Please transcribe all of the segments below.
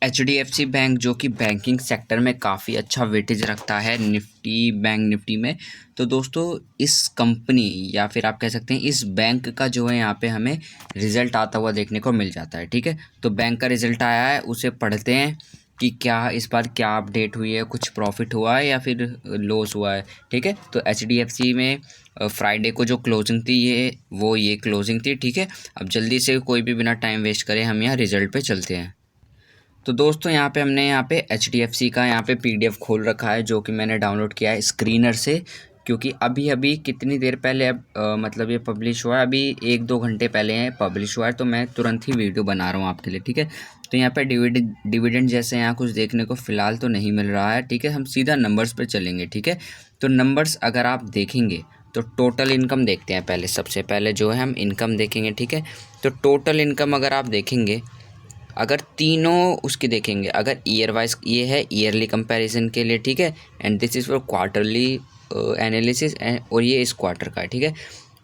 HDFC bank जो कि banking sector में काफ़ी अच्छा वेटेज रखता है निफ्टी बैंक निफ्टी में। तो दोस्तों इस कंपनी या फिर आप कह सकते हैं इस बैंक का जो है यहाँ पे हमें रिज़ल्ट आता हुआ देखने को मिल जाता है। ठीक है, तो बैंक का रिज़ल्ट आया है, उसे पढ़ते हैं कि क्या इस बार क्या अपडेट हुई है, कुछ प्रॉफिट हुआ है या फिर लॉस हुआ है। ठीक है, तो एचडीएफसी में फ्राइडे को जो क्लोजिंग थी ये क्लोजिंग थी। ठीक है, अब जल्दी से कोई भी बिना टाइम वेस्ट करे हम यहाँ रिज़ल्ट पे चलते हैं। तो दोस्तों हमने यहाँ पे एचडीएफसी का यहाँ पे पीडीएफ खोल रखा है जो कि मैंने डाउनलोड किया है स्क्रीनर से, क्योंकि अभी अभी कितनी देर पहले मतलब ये पब्लिश हुआ है, अभी 1-2 घंटे पहले है पब्लिश हुआ है, तो मैं तुरंत ही वीडियो बना रहा हूँ आपके लिए। ठीक है, तो यहाँ पे डिविडेंड जैसे यहाँ कुछ देखने को फ़िलहाल तो नहीं मिल रहा है। ठीक है, हम सीधा नंबर्स पर चलेंगे। ठीक है, तो नंबर्स अगर आप देखेंगे तो टोटल इनकम देखते हैं पहले, सबसे पहले जो है हम इनकम देखेंगे। ठीक है, तो टोटल इनकम अगर आप देखेंगे, अगर तीनों उसकी देखेंगे, अगर ईयर वाइज ये है ईयरली कंपैरिजन के लिए। ठीक है, and this is for quarterly analysis और ये इस क्वार्टर का है। ठीक है,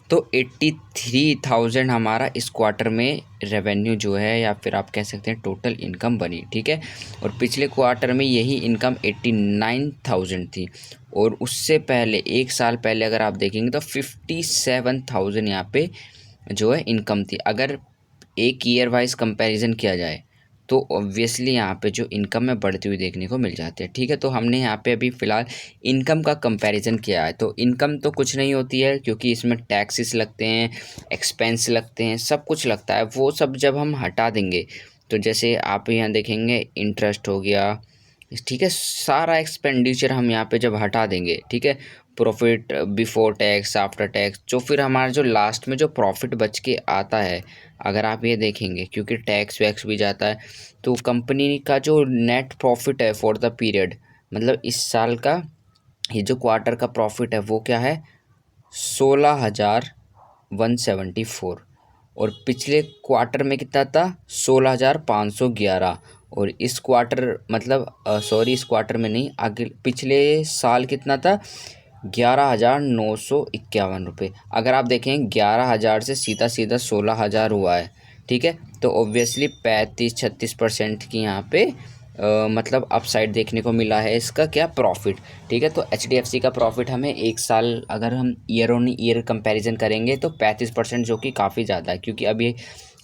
तो 83,000 हमारा इस क्वार्टर में रेवेन्यू जो है या फिर आप कह सकते हैं टोटल इनकम बनी। ठीक है, और पिछले क्वार्टर में यही इनकम 89,000 थी, और उससे पहले 1 साल पहले अगर आप देखेंगे तो 57,000 यहाँ पे जो है इनकम थी। अगर एक ईयर वाइज कंपैरिजन किया जाए तो ऑब्वियसली यहाँ पे जो इनकम में बढ़ती हुई देखने को मिल जाती है। ठीक है, तो हमने यहाँ पे अभी फ़िलहाल इनकम का कंपैरिजन किया है। तो इनकम तो कुछ नहीं होती है, क्योंकि इसमें टैक्सेस लगते हैं, एक्सपेंस लगते हैं, सब कुछ लगता है। वो सब जब हम हटा देंगे तो जैसे आप यहाँ देखेंगे इंटरेस्ट हो गया, ठीक है, सारा एक्सपेंडिचर हम यहाँ पे जब हटा देंगे, ठीक है, profit before tax after tax, जो फिर हमारा जो लास्ट में जो प्रॉफिट बच के आता है, अगर आप ये देखेंगे क्योंकि टैक्स वैक्स भी जाता है, तो कंपनी का जो नेट प्रॉफिट है फॉर द पीरियड, मतलब इस साल का ये जो क्वार्टर का प्रॉफिट है वो क्या है, 16,174। और पिछले क्वार्टर में कितना था, 16,511। और इस क्वार्टर मतलब सॉरी इस क्वार्टर में नहीं, आगे पिछले साल कितना था, 11,951 रुपये। अगर आप देखें 11,000 से सीधा सीधा 16,000 हुआ है। ठीक है, तो ऑब्वियसली 35-36% की यहाँ पे मतलब अपसाइड देखने को मिला है इसका क्या प्रॉफिट। ठीक है, तो एचडीएफसी का प्रॉफिट हमें 1 साल अगर हम ईयर ऑन ईयर कंपैरिजन करेंगे तो 35%, जो कि काफ़ी ज़्यादा है। क्योंकि अभी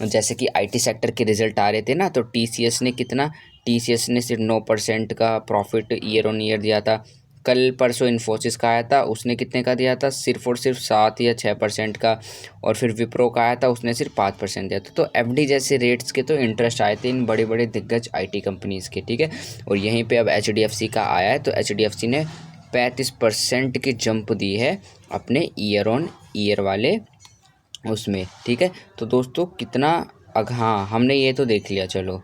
जैसे कि आईटी सेक्टर के रिजल्ट आ रहे थे ना, तो टीसीएस ने सिर्फ 9% का प्रॉफिट ईयर ऑन ईयर दिया था। कल परसों इन्फोसिस का आया था, उसने कितने का दिया था, सिर्फ और सिर्फ 7 या 6% का। और फिर विप्रो का आया था, उसने सिर्फ 5% दिया था। तो एफडी जैसे रेट्स के तो इंटरेस्ट आए थे इन बड़े बड़े दिग्गज आईटी कंपनीज़ के। ठीक है, और यहीं पे अब एचडीएफसी का आया है, तो एचडीएफसी ने 35% की जंप दी है अपने ईयर ऑन ईयर वाले उसमें। ठीक है, तो दोस्तों कितना हाँ, हमने ये तो देख लिया चलो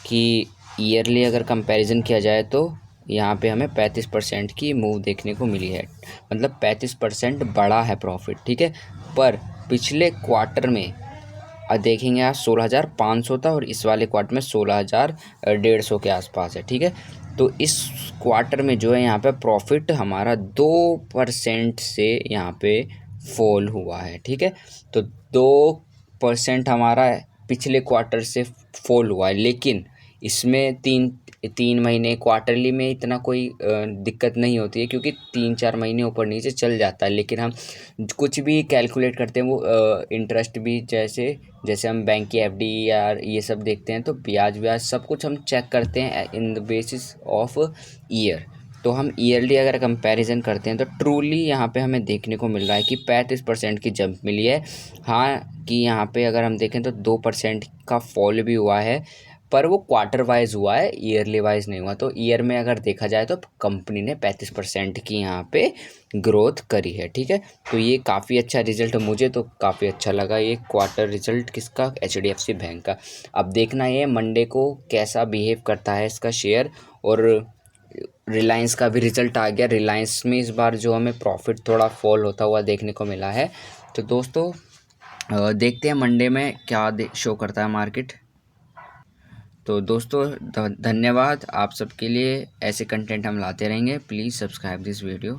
कि ईयरली अगर कंपैरिजन किया जाए तो यहाँ पे हमें 35% की मूव देखने को मिली है, मतलब 35% बढ़ा है प्रॉफिट। ठीक है, पर पिछले क्वार्टर में देखेंगे आप 16,500 था, और इस वाले क्वार्टर में 16,150 के आसपास है। ठीक है, तो इस क्वार्टर में जो है यहाँ पे प्रॉफिट हमारा 2% से यहाँ पे फॉल हुआ है। ठीक है, तो 2% हमारा पिछले क्वार्टर से फॉल हुआ है, लेकिन इसमें तीन तीन महीने क्वार्टरली में इतना कोई दिक्कत नहीं होती है, क्योंकि 3-4 महीने ऊपर नीचे चल जाता है। लेकिन हम कुछ भी कैलकुलेट करते हैं वो इंटरेस्ट भी, जैसे जैसे हम बैंक की एफडी या ये सब देखते हैं, तो ब्याज व्याज सब कुछ हम चेक करते हैं in the basis of year. तो हम ईयरली अगर कंपैरिजन करते हैं तो ट्रूली यहाँ पे हमें देखने को मिल रहा है कि 35% की जंप मिली है। हाँ, कि यहाँ पे अगर हम देखें तो 2% का फॉल भी हुआ है, पर वो क्वार्टर वाइज हुआ है, ईयरली वाइज नहीं हुआ। तो ईयर में अगर देखा जाए तो कंपनी ने 35% की यहाँ पे ग्रोथ करी है। ठीक है, तो ये काफ़ी अच्छा रिजल्ट, मुझे तो काफ़ी अच्छा लगा ये क्वार्टर रिजल्ट किसका, एचडीएफसी बैंक का। अब देखना ये मंडे को कैसा बिहेव करता है इसका शेयर। और रिलायंस का भी रिजल्ट आ गया, रिलायंस में इस बार जो हमें प्रॉफिट थोड़ा फॉल होता हुआ देखने को मिला है। तो दोस्तों देखते हैं मंडे में क्या शो करता है मार्केट। तो दोस्तों धन्यवाद आप सबके लिए, ऐसे कंटेंट हम लाते रहेंगे। Please subscribe this video.